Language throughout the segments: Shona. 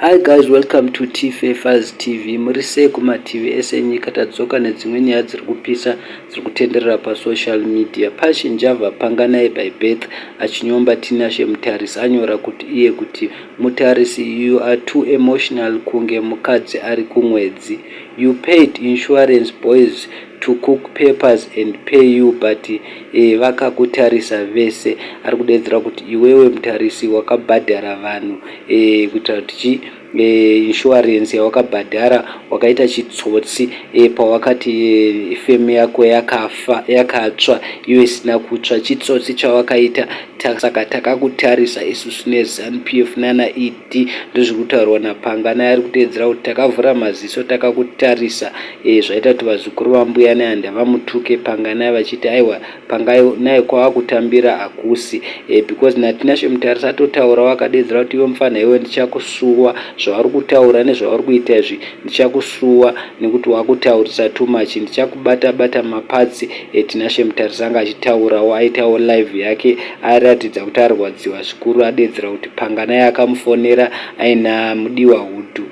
Hi guys, welcome to T-Fafers TV. Murise kuma TV ese nyika tadzoka nedzimwe nyaya dziri kupisa dziri kutenderera pasocial media. Pashinjava Panganai by birth achinyomba Tinashe Mutarisi anyora kuti iye kuti Mutarisi, you are too emotional kunge mukadzi ariku mwedzi. You paid insurance boys to cook papers and pay you, but vakatariswa vese. Ari kudedzera kuti iwewe Mutarisi wakabhadhara vanhu kuitira kuti insurance yawakabhadhara wakaita chitsotsi pawakati femi yako yakatsva iwe isina kutsva. Chitsotsi chawakaita, saka takakutarisa isusu neZANU-PF nana ED. Ndozvirikutaurwa naPangana. Ari kutedzera kuti takavhura maziso takakutarisa. Zvaita kuti vazukuru vambuya neanda vamutuke Pangana vachiti aiwa Pangana kwavakutambira hakusi, because naTinashe Mutarisi atotaura wakadedzera kuti iwe mufana iwe ndichakusuwa zvavari kutaura nezvavari kuita izvi, ndichakusuwa nekuti wakutaurisa too much, ndichakubata mapatsi. Tinashe Mutarisi anga achitaurawo, aitawo live yake aratidza kuti arwadziwa zvikuru, adedzera kuti Pangana yakamufonera aina mudiwa hudhu,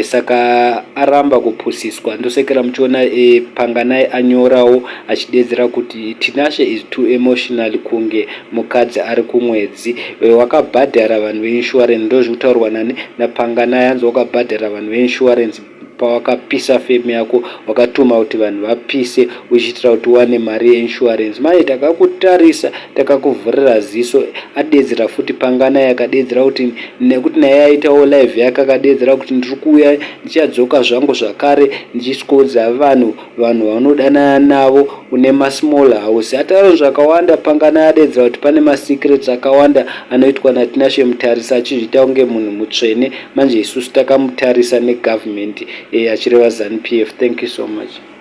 saka aramba kupusiswa. Ndosekera muchiona Pangana anyorawo achidedzera kuti Tinashe is too emotional kunge mukadzi ari kumwedzi. Wakabhadhara vanhu veinsurance, ndozvikutaurwa naPangana yanzi wakabhadhara vanhu veinsurance pawakapisa femi yako, wakatuma kuti vanhu vapise uchiitira kuti wane mari yeinsurance. Manje takakutarisa takakuvhurira ziso. Adedzera futi Pangana yakadedzera kuti nekuti naye aitawo live yake akadedzera kuti ndiri kuuya ndichadzoka zvangu zvakare ndichiskodza vanhu vanodana navo une masmall house. Atauro zvakawanda. Pangana adedzera kuti pane masecrets akawanda anoitwa naTinashe Mutarisi achizviita kunge munhu mutsvene. Manje isusu takamutarisa negovernment achireva ZANU-PF. Thank you so much.